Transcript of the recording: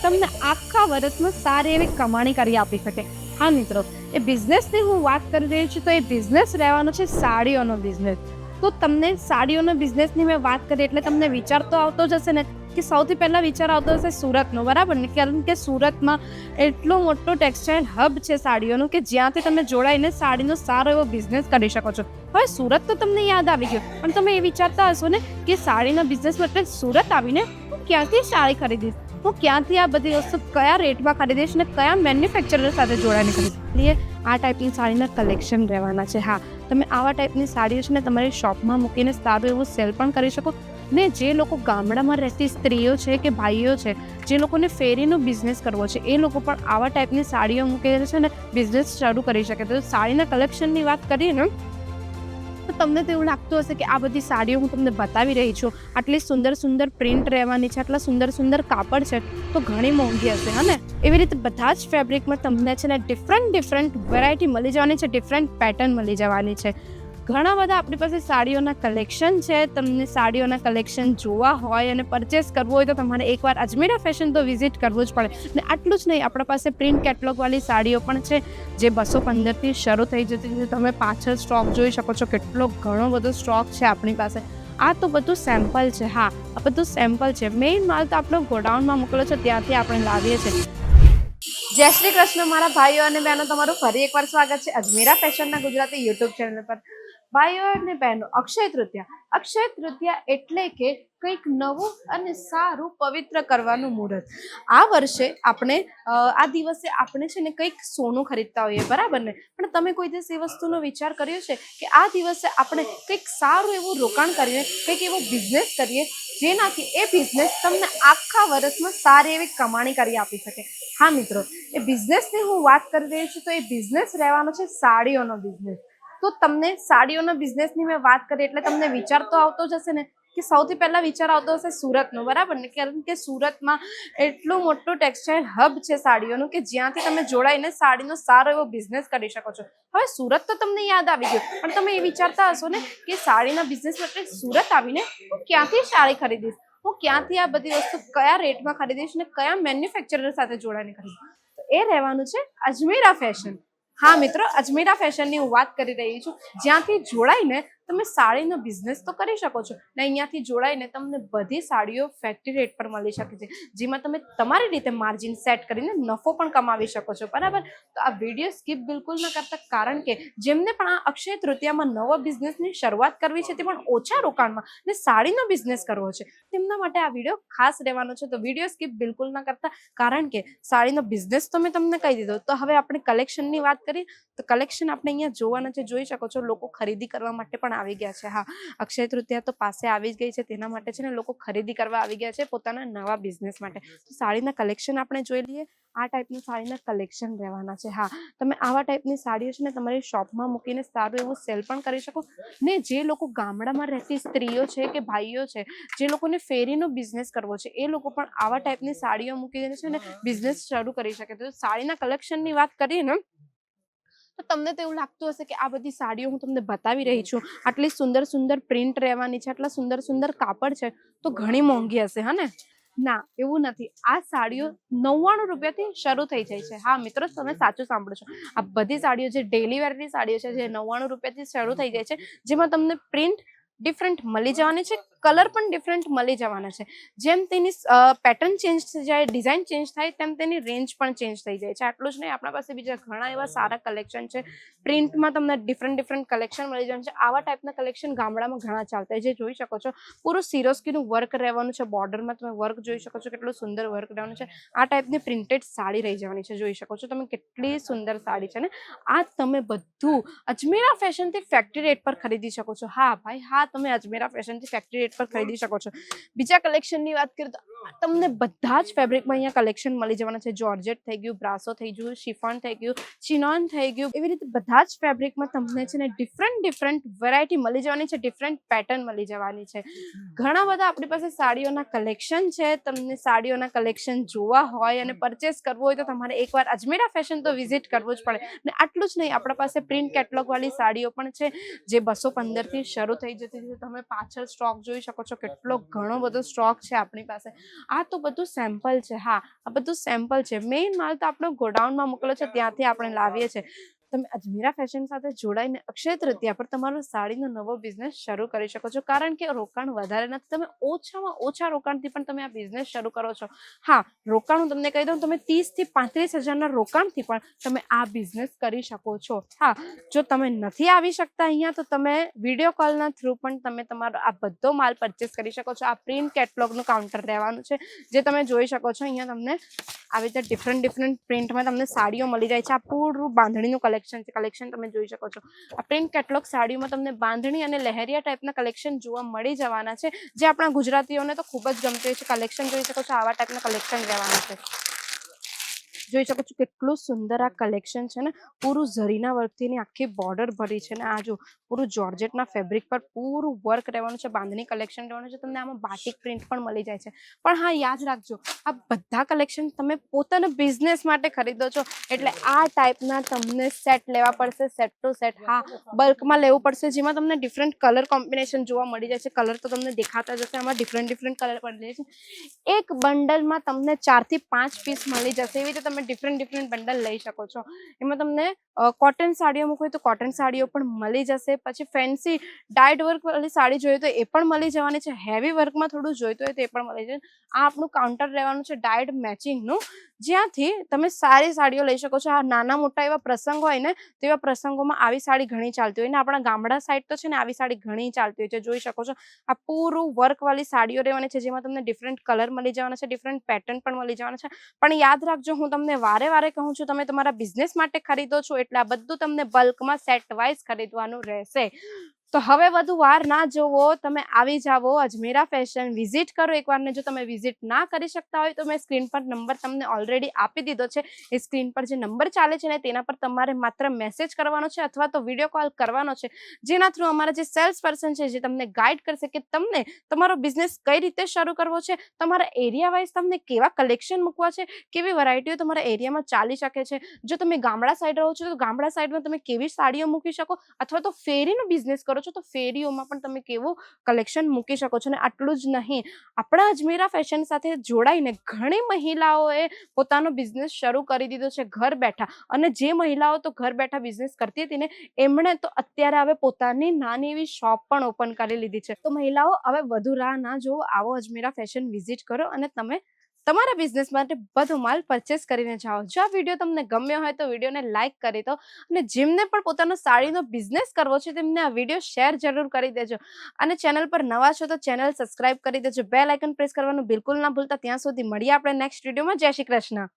તમને આખા વર્ષમાં સારી એવી કમાણી કરી આપી શકે। હા મિત્રો, એ બિઝનેસની હું વાત કરી રહી છું, તો એ બિઝનેસ રહેવાનો છે સાડીઓનો બિઝનેસ। તો તમને સાડીઓનો બિઝનેસની મેં વાત કરી એટલે તમને વિચાર તો આવતો જ હશે ને કે સૌથી પહેલા વિચાર આવતો હશે સુરતનો, બરાબર ને? કારણ કે સુરતમાં એટલો મોટો ટેક્સટાઇલ હબ છે સાડીઓનો કે જ્યાંથી તમે જોડાઈને સાડીનો સારો એવો બિઝનેસ કરી શકો છો। હવે સુરત તો તમને યાદ આવી ગયું, પણ તમે એ વિચારતા હશો ને કે સાડીના બિઝનેસ માટે સુરત આવીને હું ક્યાંથી સાડી ખરીદીશ, હું ક્યાંથી આ બધી વસ્તુ કયા રેટમાં ખરીદીશ ને કયા મેન્યુફેક્ચરર સાથે જોડાઈને ખરીદીશ। આ ટાઈપની સાડીના કલેક્શન રહેવાના છે। હા, તમે આવા ટાઈપની સાડીઓ છે ને તમારી શોપમાં મૂકીને સારું એવું સેલ પણ કરી શકો। ને જે લોકો ગામડામાં રહેતી સ્ત્રીઓ છે કે ભાઈઓ છે, જે લોકોને ફેરીનો બિઝનેસ કરવો છે, એ લોકો પણ આવા ટાઈપની સાડીઓ મૂકીને છે ને બિઝનેસ શરૂ કરી શકે। તો સાડીના કલેક્શનની વાત કરીએ ને તો તમને તો એવું લાગતું હશે કે આ બધી સાડીઓ હું તમને બતાવી રહી છું, આટલી સુંદર સુંદર પ્રિન્ટ રહેવાની છે, આટલા સુંદર સુંદર કાપડ છે, તો ઘણી મોંઘી હશે, હા ને? એવી રીતે બધા જ ફેબ્રિકમાં તમને છે ને ડિફરન્ટ વેરાયટી મળી જવાની છે, ડિફરન્ટ પેટર્ન મળી જવાની છે। ઘણા બધા આપણી પાસે સાડીઓના કલેક્શન છે। તમને સાડીઓના કલેક્શન જોવા હોય અને પરચેસ કરવું હોય તો તમારે એકવાર અજમેરા ફેશન તો વિઝિટ કરવું જ પડે। ને આટલું જ નહીં, આપણા પાસે પ્રિન્ટ કેટલોગવાળી સાડીઓ પણ છે જે 215થી શરૂ થઈ જતી છે। તમે પાછળ સ્ટોક જોઈ શકો છો, કેટલો ઘણો બધો સ્ટોક છે આપણી પાસે। આ તો બધું સેમ્પલ છે। હા, આ બધું સેમ્પલ છે, મેઇન માલ તો આપણો ગોડાઉનમાં મોકલો છે, ત્યાંથી આપણે લાવીએ છીએ। જય શ્રી કૃષ્ણ મારા ભાઈઓ અને બહેનો, તમારું ફરી એકવાર સ્વાગત છે અજમેરા ફેશનના ગુજરાતી યુટ્યુબ ચેનલ પર। ભાઈઓ અને બહેનો, અક્ષય તૃતીયા એટલે કે કંઈક નવું અને સારું પવિત્ર કરવાનું મુહૂર્ત। આ વર્ષે આપણે આ દિવસે આપણે છે ને કંઈક સોનું ખરીદતા હોઈએ, બરાબર ને? પણ તમે કોઈ દિવસ એ વસ્તુનો વિચાર કર્યો છે કે આ દિવસે આપણે કંઈક સારું એવું રોકાણ કરીએ, કંઈક એવો બિઝનેસ કરીએ જેનાથી એ બિઝનેસ તમને આખા વર્ષમાં સારી એવી કમાણી કરી આપી શકે। હા મિત્રો, એ બિઝનેસની હું વાત કરી રહી છું, તો એ બિઝનેસ રહેવાનો છે સાડીઓનો બિઝનેસ। તો તમને સાડીઓના બિઝનેસની મેં વાત કરી એટલે તમને વિચાર તો આવતો જ હશે ને કે સૌથી પહેલા વિચાર આવતો હશે સુરતનો, બરાબર ને? કારણ કે સુરતમાં એટલો મોટો ટેક્સટાઇલ હબ છે સાડીઓનો કે જ્યાંથી તમે જોડાઈને સાડીનો સારો એવો બિઝનેસ કરી શકો છો। હવે સુરત તો તમને યાદ આવી ગયું, પણ તમે એ વિચારતા હશો ને કે સાડીના બિઝનેસ માટે સુરત આવીને હું ક્યાંથી સાડી ખરીદીશ, હું ક્યાંથી આ બધી વસ્તુ કયા રેટમાં ખરીદીશ ને કયા મેન્યુફેક્ચરર સાથે જોડાઈને ખરીદીશ। તો એ રહેવાનું છે અજમેરા ફેશન। હા મિત્રો, અજમેરા ફેશનની હું વાત કરી રહી છું, જ્યાંથી જોડાઈને તમે સાડીનો બિઝનેસ તો કરી શકો છો ને અહીંયાથી જોડાઈને તમને બધી સાડીઓ ફેક્ટરી રેટ પર મળી શકે છે, જેમાં તમે તમારી રીતે માર્જિન સેટ કરીને નફો પણ કમાવી શકો છો, બરાબર? તો આ વિડીયો સ્કીપ બિલકુલ ન કરતા, કારણ કે જેમને પણ આ અક્ષય તૃતીયામાં નવા બિઝનેસની શરૂઆત કરવી છે, તે પણ ઓછા રોકાણમાં ને સાડીનો બિઝનેસ કરવો છે, તેમના માટે આ વિડીયો ખાસ રહેવાનો છે। તો વિડીયો સ્કીપ બિલકુલ ન કરતા, કારણ કે સાડીનો બિઝનેસ તો મેં તમને કહી દીધો। તો હવે આપણે કલેક્શનની વાત કરીએ તો કલેક્શન આપણે અહીંયા જોવાના છે, જોઈ શકો છો, લોકો ખરીદી કરવા માટે પણ આવી ગયા છે। હા, અક્ષય તૃતીયા તો પાસે આવી જ ગઈ છે, તેના માટે છે ને લોકો ખરીદી કરવા આવી ગયા છે પોતાના નવા બિઝનેસ માટે। તો સાડીના કલેક્શન આપણે જોઈ લઈએ। આ ટાઈપની સાડીના કલેક્શન રહેવાના છે। હા, તમે આવા ટાઈપની સાડીઓ છે ને તમારી શોપમાં મૂકીને સારું એવું સેલ પણ કરી શકો। ને જે લોકો ગામડામાં રહેતી સ્ત્રીઓ છે કે ભાઈઓ છે, જે લોકોને ફેરીનો બિઝનેસ કરવો છે, એ લોકો પણ આવા ટાઈપની સાડીઓ મૂકીને છે ને બિઝનેસ શરૂ કરી શકે। તો સાડીના કલેક્શનની વાત કરીએ ને તો તમને તો એવું લાગતું હશે કે આ બધી સાડીઓ હું તમને બતાવી રહી છું, આટલી સુંદર સુંદર પ્રિન્ટ રહેવાની છે, આટલા સુંદર સુંદર કાપડ છે, તો ઘણી મોંઘી હશે, હા ને? ના, એવું નથી। આ સાડીઓ 99 રૂપિયાથી શરૂ થઈ જાય છે। હા મિત્રો, તમે સાચું સાંભળો છો, આ બધી સાડીઓ જે ડેલી વેરની સાડીઓ છે જે 99 રૂપિયાથી શરૂ થઈ જાય છે, જેમાં તમને પ્રિન્ટ ડિફરન્ટ મળી જવાની છે, કલર પણ ડિફરન્ટ મળી જવાના છે। જેમ તેની પેટર્ન ચેન્જ થઈ જાય, ડિઝાઇન ચેન્જ થાય, તેમ તેની રેન્જ પણ ચેન્જ થઈ જાય છે। આટલું જ નહીં, આપણા પાસે બીજા ઘણા એવા સારા કલેક્શન છે। પ્રિન્ટમાં તમને ડિફરન્ટ કલેક્શન મળી જવાનું છે। આવા ટાઈપના કલેક્શન ગામડામાં ઘણા ચાલતા હોય, જે જોઈ શકો છો, પૂરું સિરોસ્કીનું વર્ક રહેવાનું છે, બોર્ડરમાં તમે વર્ક જોઈ શકો છો, કેટલું સુંદર વર્ક રહેવાનું છે। આ ટાઈપની પ્રિન્ટેડ સાડી રહી જવાની છે, જોઈ શકો છો તમે, કેટલી સુંદર સાડી છે ને। આ તમે બધું અજમેરા ફેશનથી ફેક્ટરી રેટ પર ખરીદી શકો છો। હા ભાઈ, હા, તમે અજમેરા ફેશનથી ફેક્ટરી રેટ પર ખરીદી શકો છો। બીજા કલેક્શનની વાત કરીએ તો તમને બધા જ ફેબ્રિકમાં અહીંયા કલેક્શન મળી જવાના છે। જોર્જેટ થઈ ગયું, બ્રાસો થઈ ગયું, શિફોન થઈ ગયું, ચિનોન થઈ ગયું, એવી રીતે બધા જ ફેબ્રિકમાં તમને છે ને ડિફરન્ટ વેરાયટી મળી જવાની છે, ડિફરન્ટ પેટર્ન મળી જવાની છે। ઘણા બધા આપણી પાસે સાડીઓના કલેક્શન છે। તમને સાડીઓના કલેક્શન જોવા હોય અને પરચેસ કરવું હોય તો તમારે એકવાર અજમેરા ફેશન તો વિઝિટ કરવું જ પડે। ને આટલું જ નહીં, આપણા પાસે પ્રિન્ટ કેટલોગવાળી સાડીઓ પણ છે જે 215થી શરૂ થઈ જતી બતાવતી હતી, તમે પાછળ સ્ટોક જોઈ શકો છો, કેટલો ઘણો બધો સ્ટોક છે આપણી પાસે. આ તો બધું સેમ્પલ છે. હા, આ બધું સેમ્પલ છે. મેઇન માલ તો આપણો ગોડાઉનમાં મોકલો છે, ત્યાંથી આપણે લાવીએ છીએ. તમે અજમેરા ફેશન સાથે જોડાઈને અક્ષય તૃતીયા પર તમારો સાડીનો નવો બિઝનેસ શરૂ કરી શકો છો, કારણ કે રોકાણ વધારે નથી. તમે ઓછામાં ઓછા રોકાણથી પણ તમે આ બિઝનેસ શરૂ કરો છો. હા, રોકાણ હું તમને કહી દઉં, તમે 30 થી 35 હજારના રોકાણથી પણ તમે આ બિઝનેસ કરી શકો છો. હા, જો તમે નથી આવી શકતા અહીંયા, તો તમે વિડીયો કોલના થ્રુ પણ તમે તમારો આ બધો માલ પરચેસ કરી શકો છો. આ પ્રિન્ટ કેટલોગનું કાઉન્ટર રહેવાનું છે, જે તમે જોઈ શકો છો. અહીંયા તમને આવી રીતે ડિફરન્ટ પ્રિન્ટમાં તમને સાડીઓ મળી જાય છે. આ પૂરું બાંધણીનું કલેક્શન તમે જોઈ શકો છો. આ પ્રિન્ટ કેટલોગ સાડીઓમાં તમને બાંધણી અને લહેરિયા ટાઈપના કલેક્શન જોવા મળી જવાના છે, જે આપણા ગુજરાતીઓને તો ખૂબ જ ગમતું હોય છે. કલેક્શન જોઈ શકો છો, આવા ટાઈપના કલેક્શન રહેવાના છે. જોઈ શકો છો કેટલું સુંદર આ કલેક્શન છે ને, પૂરું ઝરીના વર્કથી આખી બોર્ડર ભરી છે ને. આ જો પૂરું જોર્જેટના ફેબ્રિક પર પૂરું વર્ક રહેવાનું છે, બાંધણી કલેક્શન રહેવાનું છે. તમને આમાં બાટિક પ્રિન્ટ પણ મળી જાય છે. પણ હા, યાદ રાખજો, આ બધા કલેક્શન તમે પોતાના બિઝનેસ માટે ખરીદો છો, એટલે આ ટાઈપના તમને સેટ લેવા પડશે, સેટ ટુ સેટ. હા, બલ્કમાં લેવું પડશે, જેમાં તમને ડિફરન્ટ કલર કોમ્બિનેશન જોવા મળી જાય છે. કલર તો તમને દેખાતા જ હશે, આમાં ડિફરન્ટ કલર મળી જાય છે. એક બંડલમાં તમને 4 થી 5 પીસ મળી જશે. એવી રીતે તમે ડિફરન્ટ બંડલ લઈ શકો છો. એમાં તમને કોટન સાડીઓ મૂકવી તો કોટન સાડીઓ પણ મળી જશે. પછી ફેન્સી ડાયડ વર્ક વાળી સાડી જોઈએ તો એ પણ મળી જવાની છે. હેવી વર્કમાં થોડું જોઈતું હોય તો એ પણ મળી જશે. આ આપણું કાઉન્ટર રહેવાનું છે ડાયડ મેચિંગનું, જ્યાંથી તમે સારી સાડીઓ લઈ શકો છો. આ નાના મોટા એવા પ્રસંગ હોય ને, તેવા પ્રસંગોમાં આવી સાડી ઘણી ચાલતી હોય ને. આપણા ગામડા સાઈડ તો છે ને આવી સાડી ઘણી ચાલતી હોય છે. જોઈ શકો છો, આ પૂરું વર્ક વાળી સાડીઓ રહેવાની છે, જેમાં તમને ડિફરન્ટ કલર મળી જવાના છે, ડિફરન્ટ પેટર્ન પણ મળી જવાના છે. પણ યાદ રાખજો, હું તમને વારે કહું છું, તમે તમારા બિઝનેસ માટે ખરીદો છો એટલે આ બધું તમને બલ્કમાં સેટ વાઇઝ ખરીદવાનું રહેશે. તો હવે વધુ વાર ના જોવો, તમે આવી જાવો અજમેરા ફેશન, વિઝિટ કરો એકવાર ને. જો તમે વિઝિટ ના કરી શકતા હોય તો મેં સ્ક્રીન પર નંબર તમને ઓલરેડી આપી દીધો છે. એ સ્ક્રીન પર જે નંબર ચાલે છે ને, તેના પર તમારે માત્ર મેસેજ કરવાનો છે અથવા તો વિડીયો કોલ કરવાનો છે, જેના થ્રુ અમારા જે સેલ્સ પર્સન છે, જે તમને ગાઈડ કરશે કે તમને તમારો બિઝનેસ કઈ રીતે શરૂ કરવો છે, તમારા એરિયા વાઇઝ તમને કેવા કલેક્શન મૂકવા છે, કેવી વેરાયટીઓ તમારા એરિયામાં ચાલી શકે છે. જો તમે ગામડા સાઈડ રહો છો તો ગામડા સાઈડમાં તમે કેવી સાડીઓ મૂકી શકો, અથવા તો ફેરીનો બિઝનેસ કરો છો તો ફેરીઓમાં પણ તમે કેવું કલેક્શન મૂકી શકો છો. ને આટલું જ નહીં, આપણા અજમેરા ફેશન સાથે જોડાઈને ઘણી મહિલાઓએ પોતાનો બિઝનેસ શરૂ કરી દીધો છે ઘર બેઠા. અને જે મહિલાઓ તો ઘર બેઠા બિઝનેસ કરતી હતી ને, એમણે તો અત્યારે હવે પોતાની નાની એવી શોપ પણ ઓપન કરી લીધી છે. તો મહિલાઓ હવે વધુ રાહ ના જોવો, આવો અજમેરા ફેશન વિઝિટ કરો અને તમે તમારા બિઝનેસ માટે બધો માલ પરચેસ કરીને જાઓ. જો આ વિડીયો તમને ગમ્યો હોય તો વિડીયોને લાઇક કરી દો, અને જેમને પણ પોતાનો સાડીનો બિઝનેસ કરવો છે તેમને આ વિડીયો શેર જરૂર કરી દેજો. અને ચેનલ પર નવા છો તો ચેનલ સબસ્ક્રાઇબ કરી દેજો. બેલ આઇકન પ્રેસ કરવાનું બિલકુલ ના ભૂલતા. ત્યાં સુધી મળીએ આપણે નેક્સ્ટ વિડીયોમાં. જય શ્રી કૃષ્ણ.